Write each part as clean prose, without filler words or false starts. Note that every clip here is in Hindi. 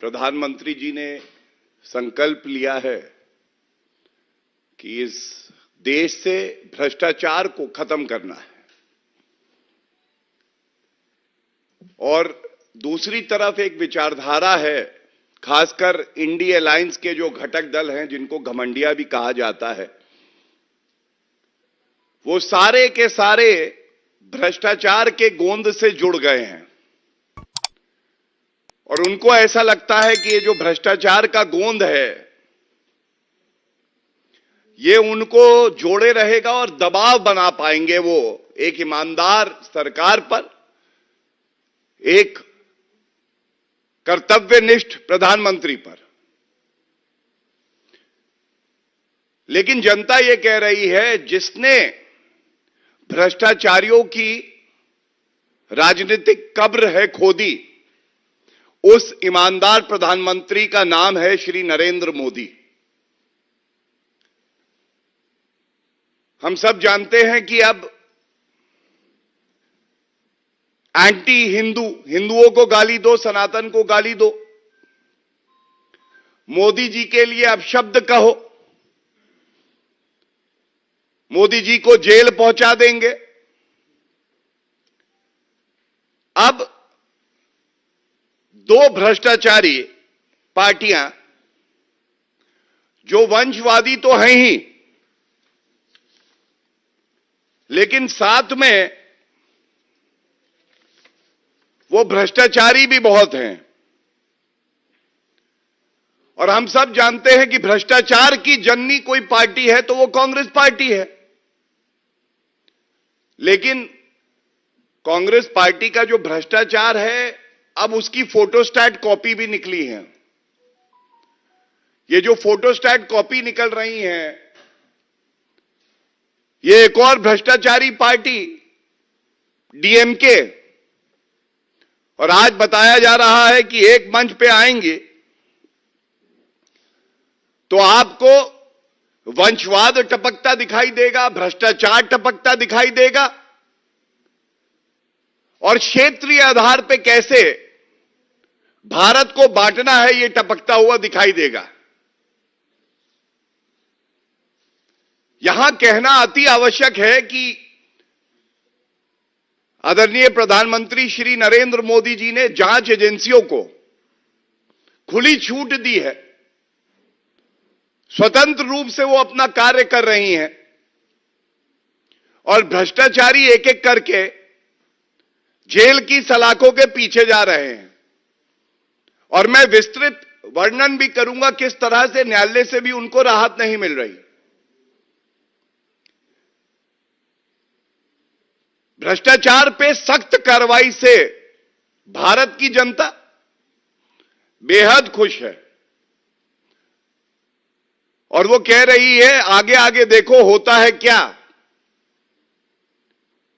प्रधानमंत्री जी ने संकल्प लिया है कि इस देश से भ्रष्टाचार को खत्म करना है, और दूसरी तरफ एक विचारधारा है, खासकर इंडी अलायंस के जो घटक दल हैं, जिनको घमंडिया भी कहा जाता है, वो सारे के सारे भ्रष्टाचार के गोंद से जुड़ गए हैं और उनको ऐसा लगता है कि ये जो भ्रष्टाचार का गोंद है ये उनको जोड़े रहेगा और दबाव बना पाएंगे वो एक ईमानदार सरकार पर, एक कर्तव्यनिष्ठ प्रधानमंत्री पर। लेकिन जनता ये कह रही है, जिसने भ्रष्टाचारियों की राजनीतिक कब्र है खोदी, उस ईमानदार प्रधानमंत्री का नाम है श्री नरेंद्र मोदी। हम सब जानते हैं कि अब एंटी हिंदुओं को गाली दो, सनातन को गाली दो, मोदी जी के लिए अपशब्द कहो, मोदी जी को जेल पहुंचा देंगे। अब दो भ्रष्टाचारी पार्टियां, जो वंशवादी तो हैं ही, लेकिन साथ में वो भ्रष्टाचारी भी बहुत हैं। और हम सब जानते हैं कि भ्रष्टाचार की जननी कोई पार्टी है तो वो कांग्रेस पार्टी है। लेकिन कांग्रेस पार्टी का जो भ्रष्टाचार है, अब उसकी फोटोस्टैट कॉपी भी निकली है। ये जो फोटोस्टैट कॉपी निकल रही हैं, ये एक और भ्रष्टाचारी पार्टी डीएमके, और आज बताया जा रहा है कि एक मंच पे आएंगे तो आपको वंशवाद टपकता दिखाई देगा, भ्रष्टाचार टपकता दिखाई देगा, और क्षेत्रीय आधार पे कैसे भारत को बांटना है ये टपकता हुआ दिखाई देगा। यहां कहना अति आवश्यक है कि आदरणीय प्रधानमंत्री श्री नरेंद्र मोदी जी ने जांच एजेंसियों को खुली छूट दी है, स्वतंत्र रूप से वो अपना कार्य कर रही हैं, और भ्रष्टाचारी एक एक करके जेल की सलाखों के पीछे जा रहे हैं। और मैं विस्तृत वर्णन भी करूंगा किस तरह से न्यायालय से भी उनको राहत नहीं मिल रही। भ्रष्टाचार पे सख्त कार्रवाई से भारत की जनता बेहद खुश है, और वो कह रही है आगे आगे देखो होता है क्या।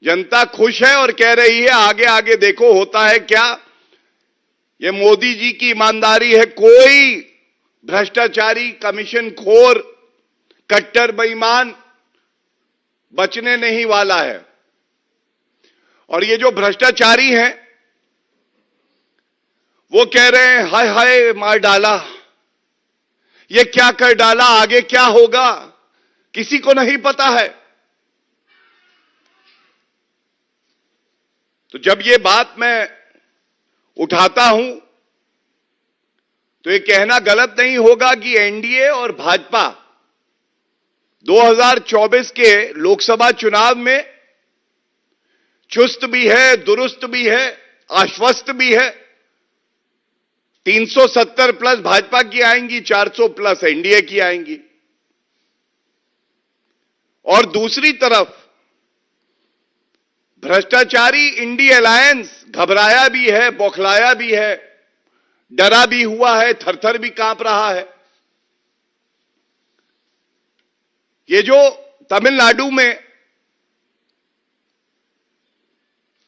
जनता खुश है और कह रही है आगे आगे देखो होता है क्या। ये मोदी जी की ईमानदारी है, कोई भ्रष्टाचारी, कमीशन खोर, कट्टर बेईमान बचने नहीं वाला है। और ये जो भ्रष्टाचारी हैं वो कह रहे हैं हाय हाय मार डाला, ये क्या कर डाला, आगे क्या होगा किसी को नहीं पता है। तो जब ये बात मैं उठाता हूं तो ये कहना गलत नहीं होगा कि एनडीए और भाजपा 2024 के लोकसभा चुनाव में चुस्त भी है, दुरुस्त भी है, आश्वस्त भी है। 370 प्लस भाजपा की आएंगी, 400 प्लस एनडीए की आएंगी। और दूसरी तरफ भ्रष्टाचारी इंडी अलायंस घबराया भी है, बौखलाया भी है, डरा भी हुआ है, थरथर भी कांप रहा है। ये जो तमिलनाडु में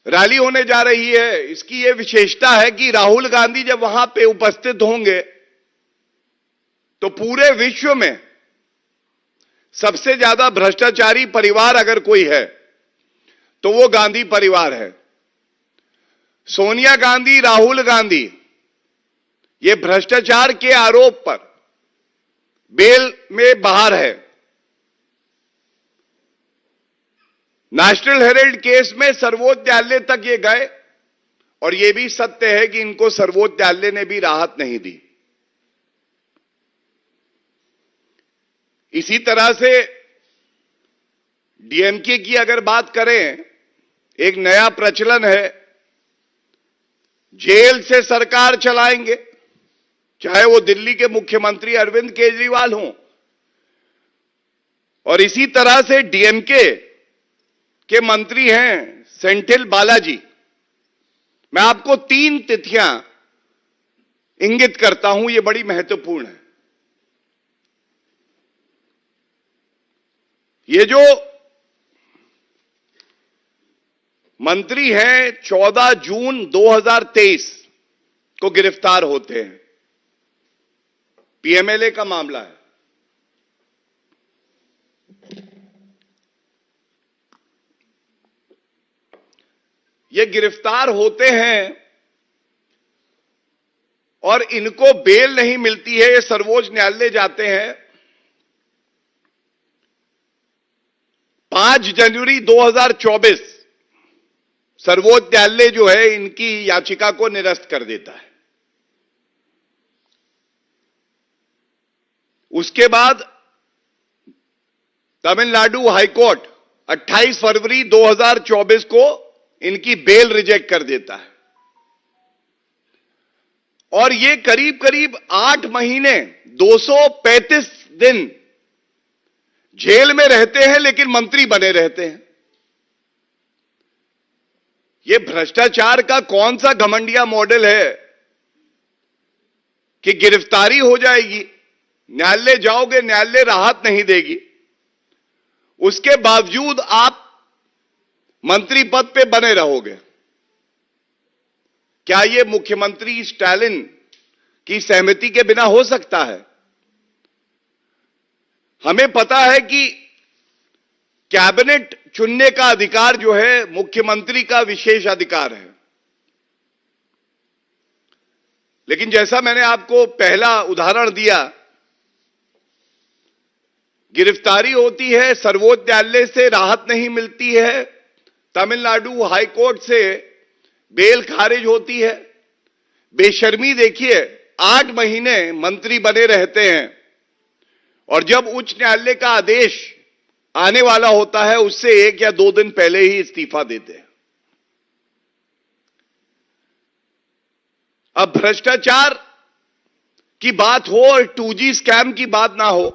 रैली होने जा रही है, इसकी यह विशेषता है कि राहुल गांधी जब वहां पे उपस्थित होंगे तो पूरे विश्व में सबसे ज्यादा भ्रष्टाचारी परिवार अगर कोई है तो वो गांधी परिवार है। सोनिया गांधी, राहुल गांधी, ये भ्रष्टाचार के आरोप पर बेल में बाहर है। नेशनल हेराल्ड केस में सर्वोच्च न्यायालय तक ये गए और ये भी सत्य है कि इनको सर्वोच्च न्यायालय ने भी राहत नहीं दी। इसी तरह से डीएमके की अगर बात करें, एक नया प्रचलन है, जेल से सरकार चलाएंगे, चाहे वो दिल्ली के मुख्यमंत्री अरविंद केजरीवाल हों। और इसी तरह से डीएमके के मंत्री हैं सेंथिल बालाजी। मैं आपको 3 तिथियां इंगित करता हूं, ये बड़ी महत्वपूर्ण है। ये जो मंत्री हैं 14 जून 2023 को गिरफ्तार होते हैं। पीएमएलए का मामला है। ये गिरफ्तार होते हैं और इनको बेल नहीं मिलती है, ये सर्वोच्च न्यायालय जाते हैं। 5 जनवरी 2024 सर्वोच्च न्यायालय जो है इनकी याचिका को निरस्त कर देता है। उसके बाद तमिलनाडु हाईकोर्ट 28 फरवरी 2024 को इनकी बेल रिजेक्ट कर देता है। और ये करीब करीब 8 महीने 235 दिन जेल में रहते हैं, लेकिन मंत्री बने रहते हैं। ये भ्रष्टाचार का कौन सा घमंडिया मॉडल है कि गिरफ्तारी हो जाएगी, न्यायालय जाओगे, न्यायालय राहत नहीं देगी, उसके बावजूद आप मंत्री पद पे बने रहोगे। क्या यह मुख्यमंत्री स्टालिन की सहमति के बिना हो सकता है? हमें पता है कि कैबिनेट चुनने का अधिकार जो है मुख्यमंत्री का विशेष अधिकार है। लेकिन जैसा मैंने आपको पहला उदाहरण दिया, गिरफ्तारी होती है, सर्वोच्च न्यायालय से राहत नहीं मिलती है, तमिलनाडु हाईकोर्ट से बेल खारिज होती है। बेशर्मी देखिए, 8 महीने मंत्री बने रहते हैं और जब उच्च न्यायालय का आदेश आने वाला होता है उससे 1 या 2 दिन पहले ही इस्तीफा देते हैं। अब भ्रष्टाचार की बात हो और 2G स्कैम की बात ना हो,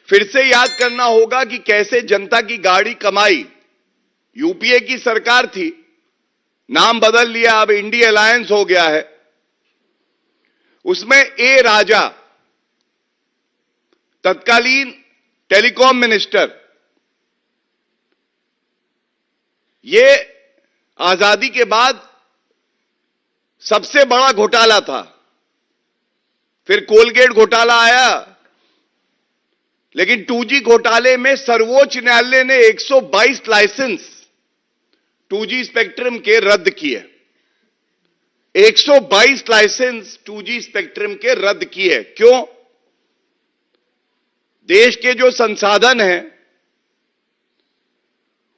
फिर से याद करना होगा कि कैसे जनता की गाड़ी कमाई। यूपीए की सरकार थी, नाम बदल लिया, अब इंडिया अलायंस हो गया है। उसमें ए राजा तत्कालीन टेलीकॉम मिनिस्टर, ये आजादी के बाद सबसे बड़ा घोटाला था। फिर कोलगेट घोटाला आया, लेकिन 2G घोटाले में सर्वोच्च न्यायालय ने 122 लाइसेंस 2G स्पेक्ट्रम के रद्द किए। 122 लाइसेंस 2G स्पेक्ट्रम के रद्द किए। क्यों? देश के जो संसाधन हैं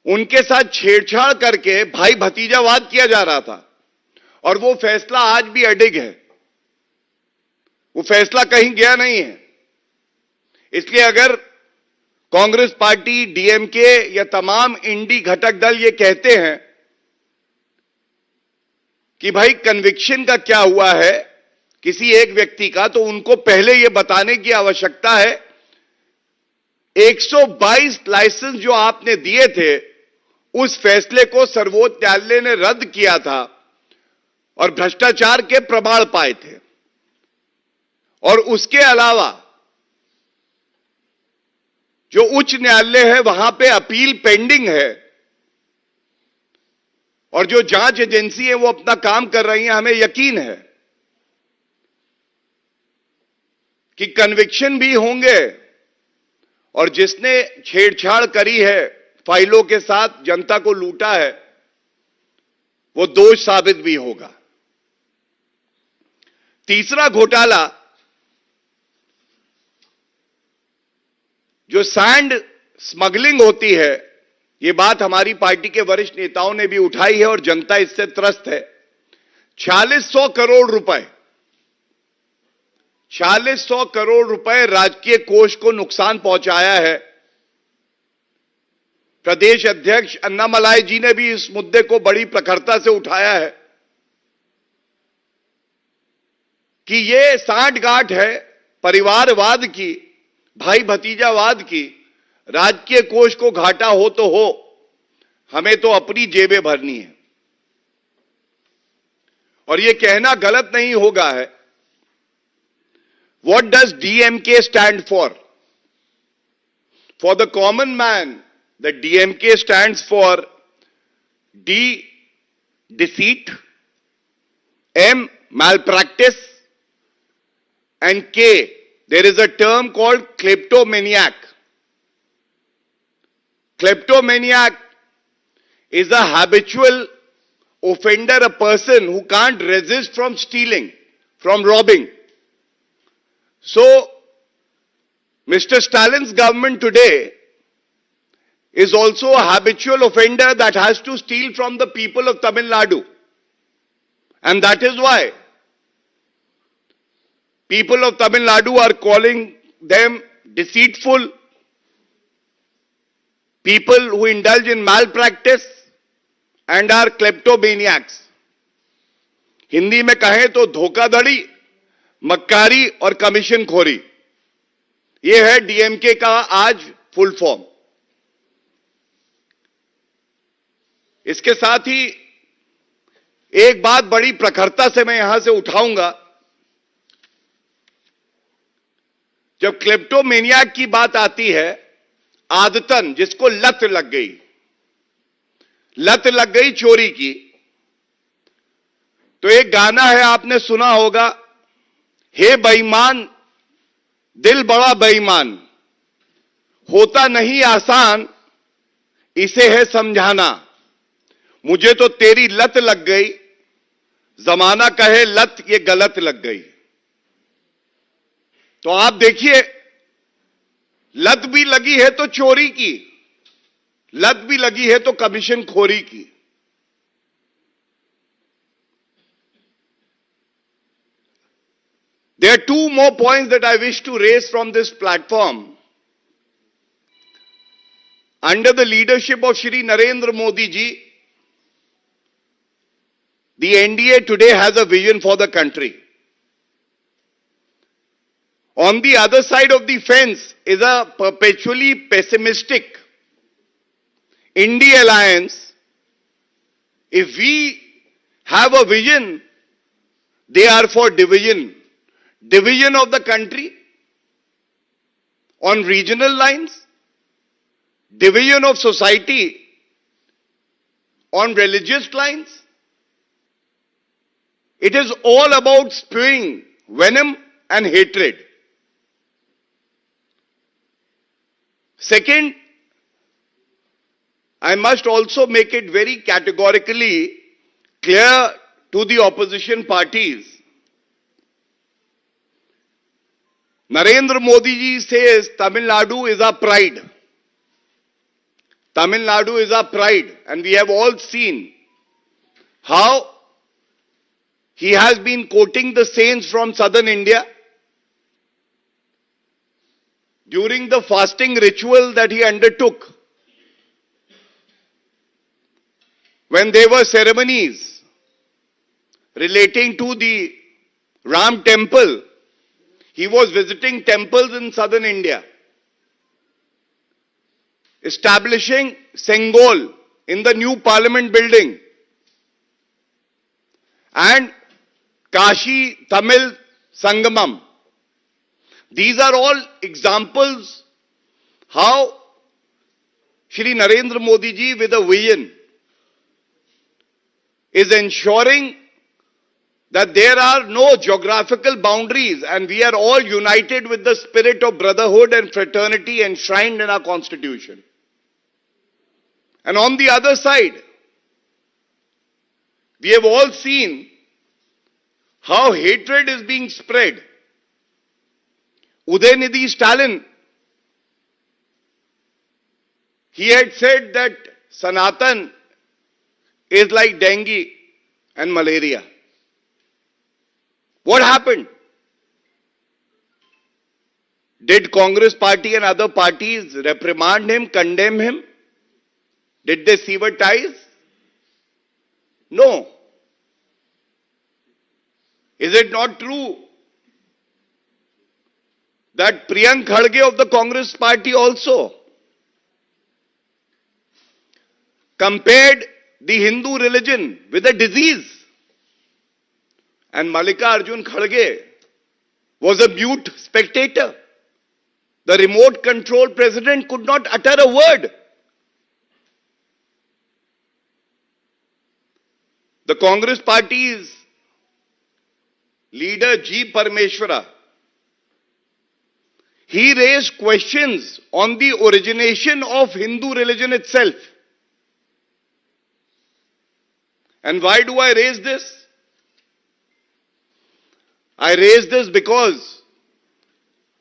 उनके साथ छेड़छाड़ करके भाई भतीजावाद किया जा रहा था और वो फैसला आज भी अडिग है, वो फैसला कहीं गया नहीं है। इसलिए अगर कांग्रेस पार्टी, डीएमके या तमाम इंडी घटक दल ये कहते हैं कि भाई कन्विक्शन का क्या हुआ है किसी एक व्यक्ति का, तो उनको पहले यह बताने की आवश्यकता है 122 लाइसेंस जो आपने दिए थे उस फैसले को सर्वोच्च न्यायालय ने रद्द किया था और भ्रष्टाचार के प्रमाण पाए थे। और उसके अलावा जो उच्च न्यायालय है वहां पे अपील पेंडिंग है और जो जांच एजेंसी है वो अपना काम कर रही है। हमें यकीन है कि कन्विक्शन भी होंगे और जिसने छेड़छाड़ करी है फाइलों के साथ, जनता को लूटा है, वो दोष साबित भी होगा। तीसरा घोटाला जो सैंड स्मगलिंग होती है, ये बात हमारी पार्टी के वरिष्ठ नेताओं ने भी उठाई है और जनता इससे त्रस्त है। 4600 करोड़ रुपए 4600 करोड़ रुपए राजकीय कोष को नुकसान पहुंचाया है। प्रदेश अध्यक्ष अन्नामलाई जी ने भी इस मुद्दे को बड़ी प्रखरता से उठाया है कि ये सांठगांठ है परिवारवाद की, भाई भतीजावाद की। राजकीय कोष को घाटा हो तो हो, हमें तो अपनी जेबें भरनी है। और ये कहना गलत नहीं होगा है। What does DMK stand for? For the common man, the DMK stands for D, deceit, M, malpractice, and K, there is a term called kleptomaniac. Kleptomaniac is a habitual offender, a person who can't resist from stealing, from robbing. So, Mr. Stalin's government today is also a habitual offender that has to steal from the people of Tamil Nadu. And that is why people of Tamil Nadu are calling them deceitful, people who indulge in malpractice and are kleptomaniacs. Hindi में कहें तो धोखाधड़ी, मक्कारी और कमीशन खोरी, ये है डीएमके का आज फुल फॉर्म। इसके साथ ही एक बात बड़ी प्रखरता से मैं यहां से उठाऊंगा। जब क्लेप्टोमेनियाक की बात आती है, आदतन जिसको लत लग गई चोरी की, तो एक गाना है आपने सुना होगा, हे बेईमान दिल बड़ा बेईमान, होता नहीं आसान इसे है समझाना, मुझे तो तेरी लत लग गई, जमाना कहे लत ये गलत लग गई। तो आप देखिए, लत भी लगी है तो चोरी की, लत भी लगी है तो कमीशन खोरी की। There are two more points that I wish to raise from this platform. Under the leadership of Shri Narendra Modi ji, the NDA today has a vision for the country. On the other side of the fence is a perpetually pessimistic India alliance. If we have a vision, they are for division. Division of the country on regional lines, division of society on religious lines. It is all about spewing venom and hatred. Second, I must also make it very categorically clear to the opposition parties. Narendra Modi ji says Tamil Nadu is our pride. Tamil Nadu is our pride, and we have all seen how he has been quoting the saints from southern India during the fasting ritual that he undertook. When there were ceremonies relating to the Ram temple, he was visiting temples in southern India, establishing Sengol in the new parliament building, and Kashi Tamil Sangamam. These are all examples how Shri Narendra Modi ji with a vision is ensuring that there are no geographical boundaries and we are all united with the spirit of brotherhood and fraternity enshrined in our constitution. And on the other side, we have all seen how hatred is being spread. Udaynidhi Stalin, he had said that Sanatan is like dengue and malaria. What happened? Did Congress party and other parties reprimand him, condemn him? Did they sever ties? No. Is it not true that Priyank Kharge of the Congress party also compared the Hindu religion with a disease? And Mallikarjun Kharge was a mute spectator. The remote control president could not utter a word. The Congress party's leader G. Parameswara, he raised questions on the origination of Hindu religion itself. And why do I raise this? I raise this because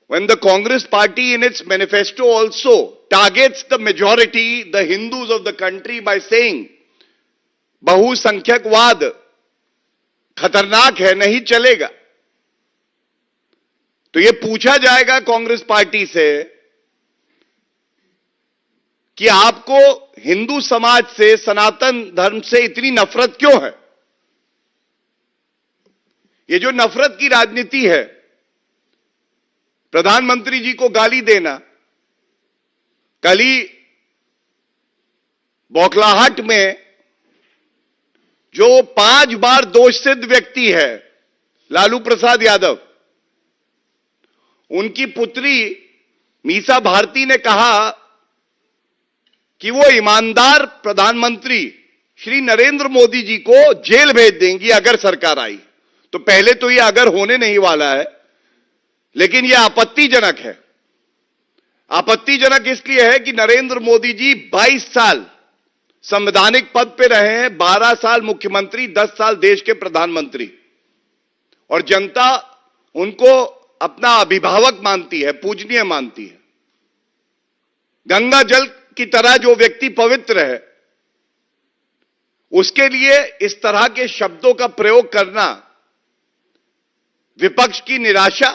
when the Congress party in its manifesto also targets the majority, the Hindus of the country, by saying बहुसंख्यकवाद खतरनाक है, नहीं चलेगा, तो ये पूछा जाएगा कांग्रेस पार्टी से कि आपको हिंदू समाज से, सनातन धर्म से इतनी नफरत क्यों है? ये जो नफरत की राजनीति है, प्रधानमंत्री जी को गाली देना, कल ही बौखलाहट में जो 5 बार दोषसिद्ध व्यक्ति है लालू प्रसाद यादव, उनकी पुत्री मीसा भारती ने कहा कि वो ईमानदार प्रधानमंत्री श्री नरेंद्र मोदी जी को जेल भेज देंगी अगर सरकार आई। तो पहले तो ये अगर होने नहीं वाला है, लेकिन यह आपत्तिजनक है। आपत्तिजनक इसलिए है कि नरेंद्र मोदी जी 22 साल संवैधानिक पद पे रहे हैं, 12 साल मुख्यमंत्री, 10 साल देश के प्रधानमंत्री, और जनता उनको अपना अभिभावक मानती है, पूजनीय मानती है। गंगा जल की तरह जो व्यक्ति पवित्र है, उसके लिए इस तरह के शब्दों का प्रयोग करना विपक्ष की निराशा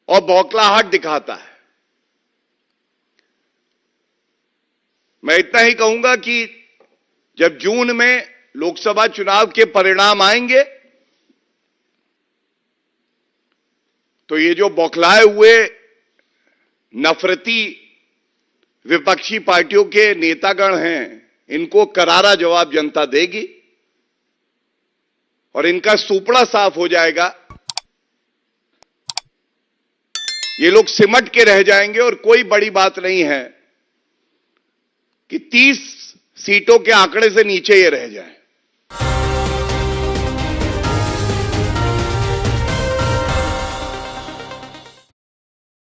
और बौखलाहट दिखाता है। मैं इतना ही कहूंगा कि जब जून में लोकसभा चुनाव के परिणाम आएंगे, तो ये जो बौखलाए हुए नफरती विपक्षी पार्टियों के नेतागण हैं, इनको करारा जवाब जनता देगी और इनका सूपड़ा साफ हो जाएगा। ये लोग सिमट के रह जाएंगे और कोई बड़ी बात नहीं है कि 30 सीटों के आंकड़े से नीचे ये रह जाए।